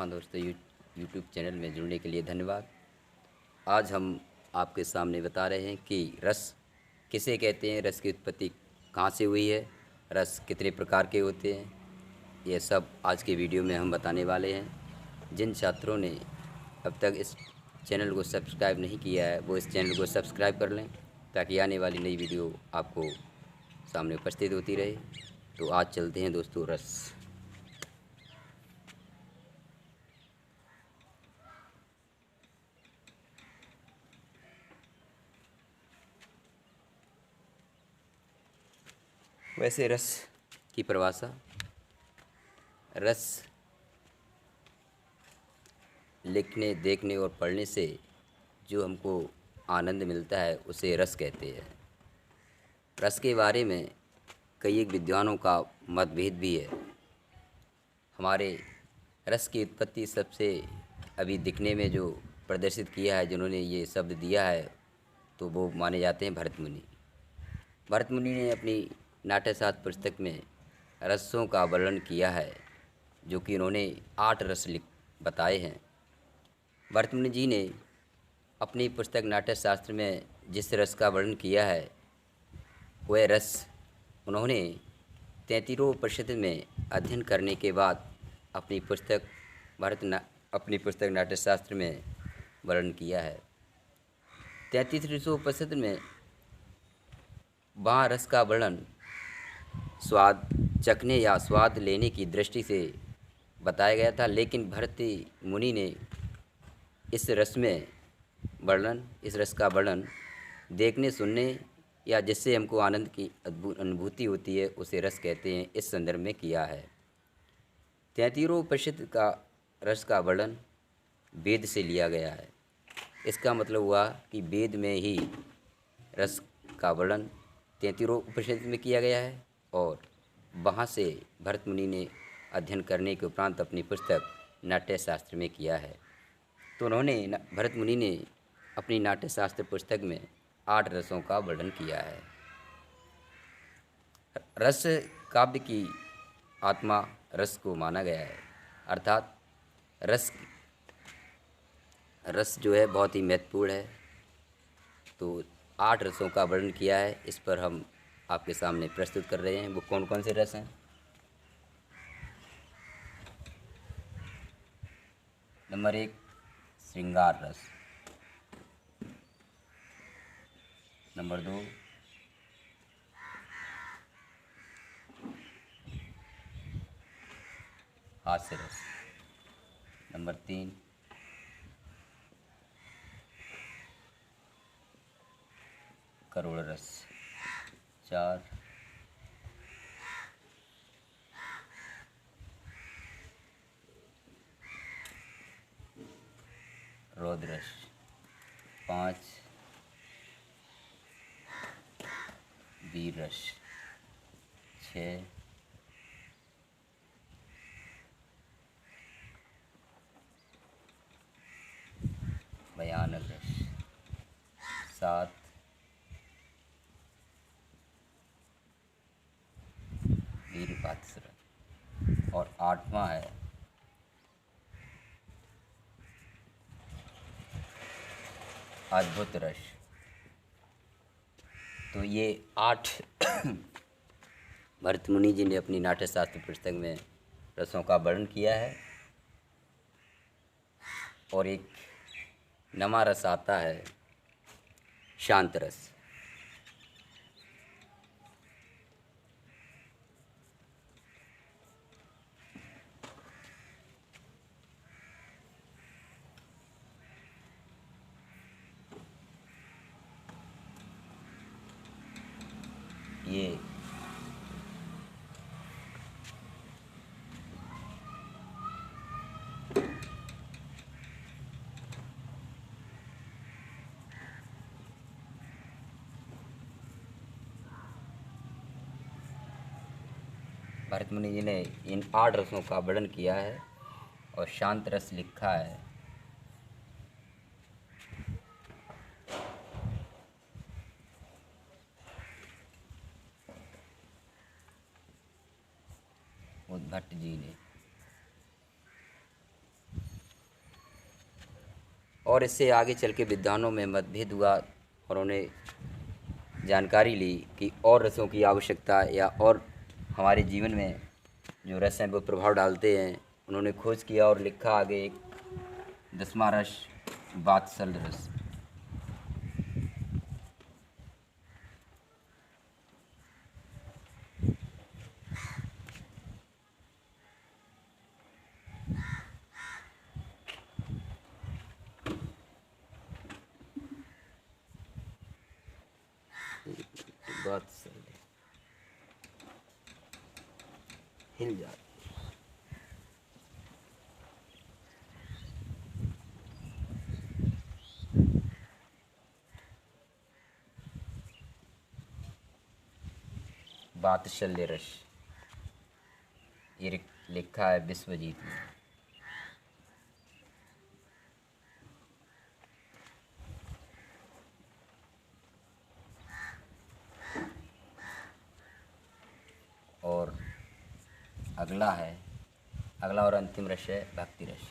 हाँ दोस्तों, YouTube channel में जुड़ने के लिए धन्यवाद। आज हम आपके सामने बता रहे हैं कि रस किसे कहते हैं, रस की उत्पत्ति कहाँ से हुई है, रस कितने प्रकार के होते हैं, ये सब आज के वीडियो में हम बताने वाले हैं। जिन छात्रों ने अब तक इस चैनल को सब्सक्राइब नहीं किया है वो इस चैनल को सब्सक्राइब कर लें, ताकि आने वाली नई वीडियो आपको सामने उपस्थित होती रहे। तो आज चलते हैं दोस्तों रस। वैसे रस की परिभाषा, रस लिखने, देखने और पढ़ने से जो हमको आनंद मिलता है उसे रस कहते हैं। रस के बारे में कई एक विद्वानों का मतभेद भी है। हमारे रस की उत्पत्ति सबसे अभी दिखने में जो प्रदर्शित किया है, जिन्होंने ये शब्द दिया है, तो वो माने जाते हैं भरत मुनि। भरत मुनि ने अपनी नाट्यशास्त्र पुस्तक में रसों का वर्णन किया है, जो कि उन्होंने 8 रस लिख बताए हैं। भरत मुनि जी ने अपनी पुस्तक नाट्यशास्त्र में जिस रस का वर्णन किया है, वह रस उन्होंने 33वें में अध्ययन करने के बाद अपनी पुस्तक नाट्यशास्त्र में वर्णन किया है। 33वें में वहाँ रस का वर्णन स्वाद चखने या स्वाद लेने की दृष्टि से बताया गया था, लेकिन भरत मुनि ने इस रस का वर्णन देखने, सुनने या जिससे हमको आनंद की अनुभूति होती है उसे रस कहते हैं, इस संदर्भ में किया है। 33वें का रस का वर्णन वेद से लिया गया है। इसका मतलब हुआ कि वेद में ही रस का वर्णन 33वें में किया गया है, और वहाँ से भरत मुनि ने अध्ययन करने के उपरांत अपनी पुस्तक नाट्यशास्त्र में किया है। तो भरत मुनि ने अपनी नाट्यशास्त्र पुस्तक में 8 रसों का वर्णन किया है। रस काव्य की आत्मा रस को माना गया है, अर्थात रस जो है बहुत ही महत्वपूर्ण है। तो 8 रसों का वर्णन किया है, इस पर हम आपके सामने प्रस्तुत कर रहे हैं। वो कौन कौन से रस हैं? नंबर 1 श्रृंगार रस। नंबर 2 हास्य रस। नंबर 3 करुण रस। 4 रौद्र रस। 5 वीर रस। 6 भयानक रस। 7 वीरपात्र रस। और 8वां है अद्भुत रस। तो ये 8 भरत मुनि जी ने अपनी नाट्यशास्त्र पुस्तक में रसों का वर्णन किया है। और एक नवा रस आता है शांत रस। ये भरत मुनि जी ने इन 8 रसों का वर्णन किया है और शांत रस लिखा है। उद्भट जी ने। और इससे आगे चल के विद्वानों में मतभेद हुआ और उन्हें जानकारी ली कि और रसों की आवश्यकता या और हमारे जीवन में जो रस हैं वो प्रभाव डालते हैं। उन्होंने खोज किया और लिखा आगे एक 10वां रस वात्सल्य रस। वात्सल्य हिल जाती। वात्सल्य रस ये लिखा है विश्वजीत ने। और अगला और अंतिम रस है भक्ति रस।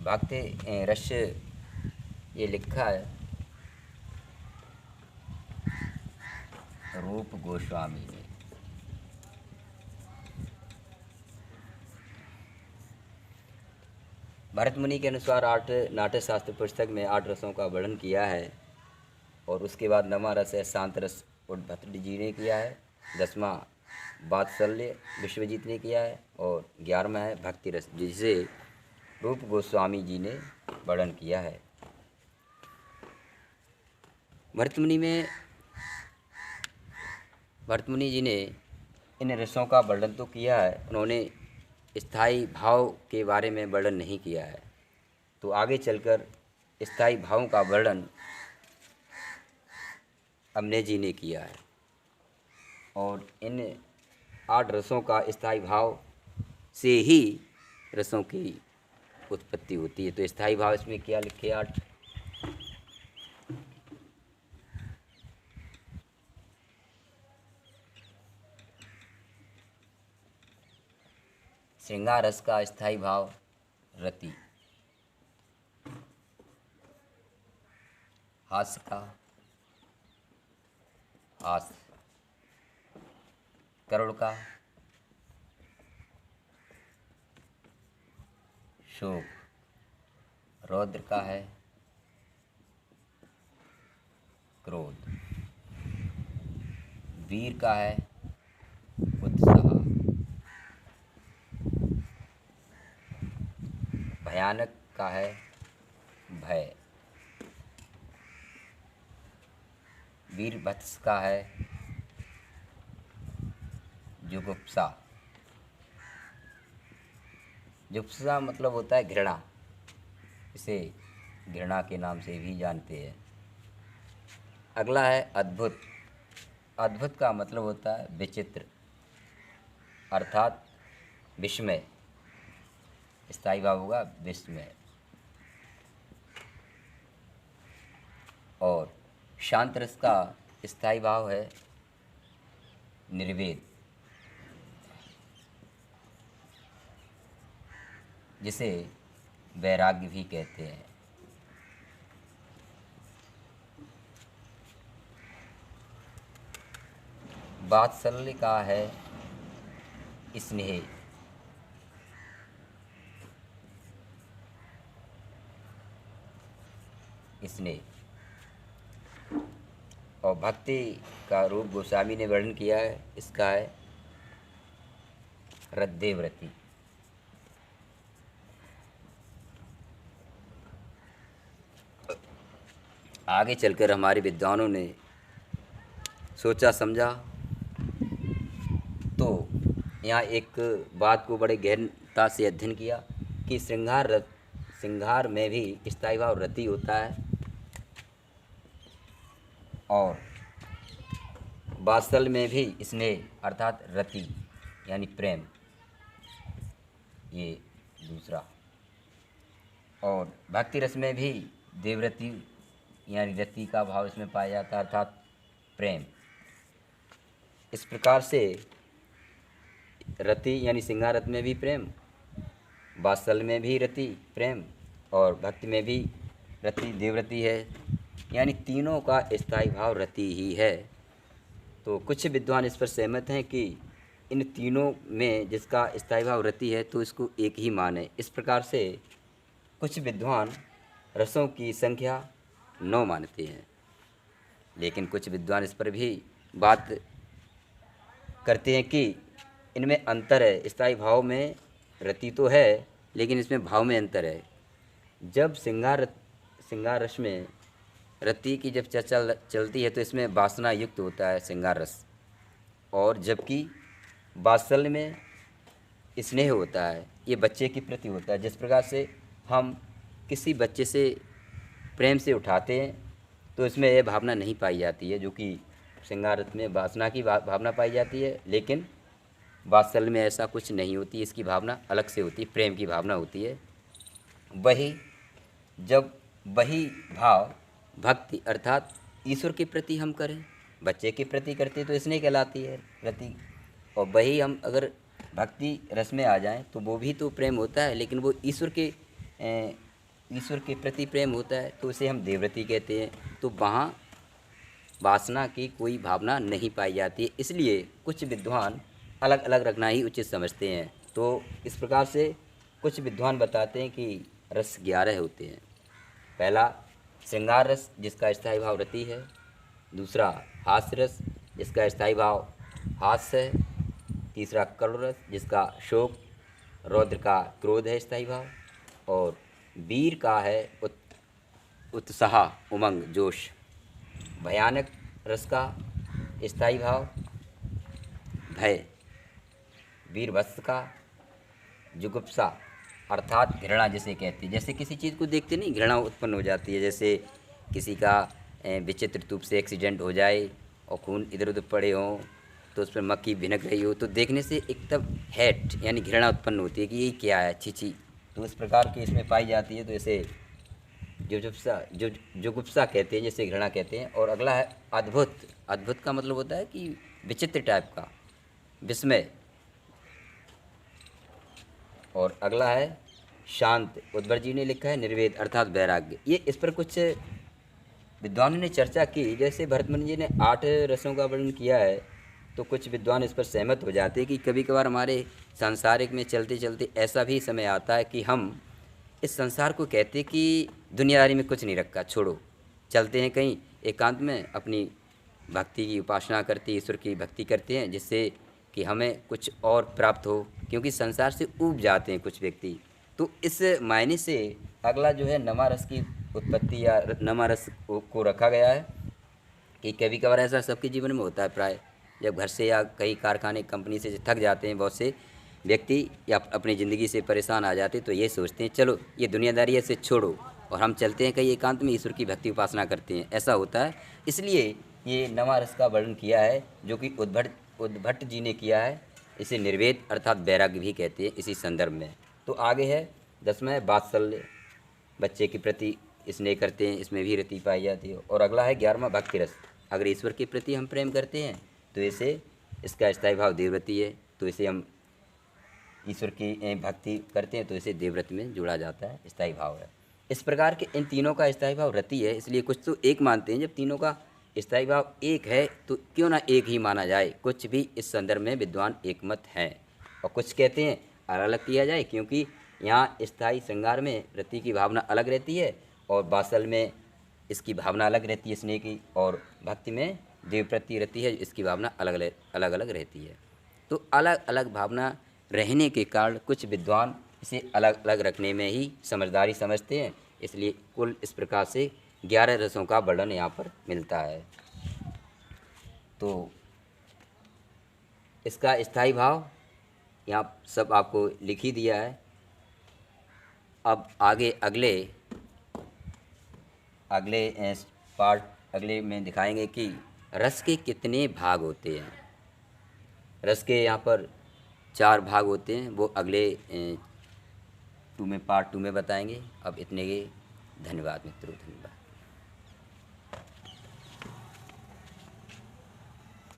भक्ति रस ये लिखा है रूप गोस्वामी ने। भरत मुनि के अनुसार 8 नाट्य शास्त्र पुस्तक में 8 रसों का वर्णन किया है और उसके बाद 9वां रस है शांत रस उद्भट जी ने किया है, 10वां वात्सल्य विश्वजीत ने किया है और 11वां है भक्ति रस जिसे रूप गोस्वामी जी ने वर्णन किया है। भरत मुनि जी ने इन रसों का वर्णन तो किया है, उन्होंने स्थायी भाव के बारे में वर्णन नहीं किया है। तो आगे चलकर स्थायी भावों का वर्णन अमने जी ने किया है और इन 8 रसों का स्थायी भाव से ही रसों की उत्पत्ति होती है। तो स्थायी भाव इसमें क्या लिखे 8? श्रृंगार रस का स्थायी भाव रति, हास्य का हास्य, करुण का शोक, रौद्र का है क्रोध, वीर का है उत्साह, भयानक का है भय, वीरभत्स का है जुगुप्सा। जुगुप्सा मतलब होता है घृणा, इसे घृणा के नाम से भी जानते हैं। अगला है अद्भुत। अद्भुत का मतलब होता है विचित्र अर्थात विस्मय। स्थायी भाव होगा विस्मय। और शांत रस का स्थायी भाव है निर्वेद, जिसे वैराग्य भी कहते हैं। वात्सल्य का है स्नेह, स्नेह। और भक्ति का रूप गोस्वामी ने वर्णन किया है, इसका है हृदयव्रति। आगे चलकर हमारे विद्वानों ने सोचा समझा तो यहाँ एक बात को बड़े गहनता से अध्ययन किया कि श्रृंगार में भी स्थायी भाव रति होता है और वात्सल्य में भी स्नेह अर्थात रति यानी प्रेम, ये दूसरा। और भक्ति रस में भी देवरति यानी रति का भाव इसमें पाया जाता है अर्थात प्रेम। इस प्रकार से रति यानी श्रृंगार रस में भी प्रेम, वात्सल्य में भी रति प्रेम और भक्ति में भी रति देवरति है, यानी तीनों का स्थायी भाव रति ही है। तो कुछ विद्वान इस पर सहमत हैं कि इन तीनों में जिसका स्थायी भाव रति है तो इसको एक ही माने। इस प्रकार से कुछ विद्वान रसों की संख्या 9 मानते हैं, लेकिन कुछ विद्वान इस पर भी बात करते हैं कि इनमें अंतर है। स्थायी भाव में रति तो है, लेकिन इसमें भाव में अंतर है। जब श्रृंगार रस में रति की जब चर्चा चलती है तो इसमें वासना युक्त होता है श्रृंगार रस, और जबकि वात्सल्य में स्नेह होता है, ये बच्चे के प्रति होता है। जिस प्रकार से हम किसी बच्चे से प्रेम से उठाते हैं तो इसमें यह भावना नहीं पाई जाती है, जो कि श्रृंगार रस में वासना की भावना पाई जाती है, लेकिन वात्सल्य में ऐसा कुछ नहीं होती, इसकी भावना अलग से होती है, प्रेम की भावना होती है। वही भाव भक्ति अर्थात ईश्वर के प्रति हम करें, बच्चे के प्रति करते तो स्नेह कहलाती है रति, और वही हम अगर भक्ति रस में आ जाएं तो वो भी तो प्रेम होता है, लेकिन वो ईश्वर के प्रति प्रेम होता है, तो उसे हम देवरति कहते हैं। तो वहाँ वासना की कोई भावना नहीं पाई जाती है, इसलिए कुछ विद्वान अलग अलग रखना ही उचित समझते हैं। तो इस प्रकार से कुछ विद्वान बताते हैं कि रस 11 होते हैं। पहला श्रृंगार रस जिसका स्थायी भाव रति है, दूसरा हास्य रस जिसका स्थायी भाव हास्य है, तीसरा करुण रस जिसका शोक, रौद्र का क्रोध है स्थायी भाव, और वीर का है उत्साह उमंग जोश, भयानक रस का स्थायी भाव भय, वीरभत्स का जुगुप्सा अर्थात घृणा जिसे कहते हैं। जैसे किसी चीज़ को देखते नहीं घृणा उत्पन्न हो जाती है, जैसे किसी का विचित्र रूप से एक्सीडेंट हो जाए और खून इधर उधर पड़े हों तो उस पर मक्खी भिनक रही हो, तो देखने से एकदम हेट यानी घृणा उत्पन्न होती है कि ये क्या है, छी। तो इस प्रकार की इसमें पाई जाती है, तो इसे जुगुप्सा कहते हैं, जैसे घृणा कहते हैं। और अगला है अद्भुत। अद्भुत का मतलब होता है कि विचित्र टाइप का, विस्मय। और अगला है शांत। उद्भट जी ने लिखा है निर्वेद अर्थात वैराग्य। ये इस पर कुछ विद्वानों ने चर्चा की। जैसे भरतमुनि जी ने 8 रसों का वर्णन किया है, तो कुछ विद्वान इस पर सहमत हो जाते हैं कि कभी कभार हमारे सांसारिक में चलते चलते ऐसा भी समय आता है कि हम इस संसार को कहते कि दुनियादारी में कुछ नहीं रखा, छोड़ो, चलते हैं कहीं एकांत में अपनी भक्ति की उपासना करते, ईश्वर की भक्ति करते हैं, जिससे कि हमें कुछ और प्राप्त हो, क्योंकि संसार से ऊब जाते हैं कुछ व्यक्ति। तो इस मायने से अगला जो है नमा रस की उत्पत्ति या नमा रस को रखा गया है कि कभी कभार ऐसा सबके जीवन में होता है। प्राय जब घर से या कई कारखाने कंपनी से थक जाते हैं बहुत से व्यक्ति या अपनी ज़िंदगी से परेशान आ जाते, तो ये सोचते हैं चलो ये दुनियादारी है, इसे छोड़ो और हम चलते हैं कहीं एकांत में ईश्वर की भक्ति उपासना करते हैं। ऐसा होता है, इसलिए ये नमा रस का वर्णन किया है जो कि उद्भट जी ने किया है। इसे निर्वेद अर्थात वैराग्य भी कहते हैं इसी संदर्भ में। तो आगे है 10वां है वात्सल्य, बच्चे के प्रति स्नेह करते हैं, इसमें भी रति पाई जाती है। और अगला है 11वां भक्ति रस। अगर ईश्वर के प्रति हम प्रेम करते हैं तो इसका स्थायी भाव देवव्रति है, तो इसे हम ईश्वर की भक्ति करते हैं तो इसे देवव्रत में जोड़ा जाता है, स्थायी भाव है। इस प्रकार के इन तीनों का स्थायी भाव रति है, इसलिए कुछ तो एक मानते हैं। जब तीनों का स्थायी भाव एक है तो क्यों ना एक ही माना जाए। कुछ भी इस संदर्भ में विद्वान एकमत हैं, और कुछ कहते हैं अलग अलग किया जाए, क्योंकि यहाँ स्थायी श्रृंगार में रति की भावना अलग रहती है और वात्सल्य में इसकी भावना अलग रहती है स्नेह की, और भक्ति में देव प्रति रति है, इसकी भावना अलग अलग रहती है। तो अलग अलग भावना रहने के कारण कुछ विद्वान इसे अलग अलग रखने में ही समझदारी समझते हैं। इसलिए कुल इस प्रकार से 11 रसों का वर्णन यहाँ पर मिलता है। तो इसका स्थायी भाव यहाँ सब आपको लिख ही दिया है। अब आगे अगले में दिखाएंगे कि रस के कितने भाग होते हैं। रस के यहाँ पर 4 भाग होते हैं, वो अगले पार्ट 2 में बताएंगे। अब इतने के धन्यवाद मित्रों, धन्यवाद।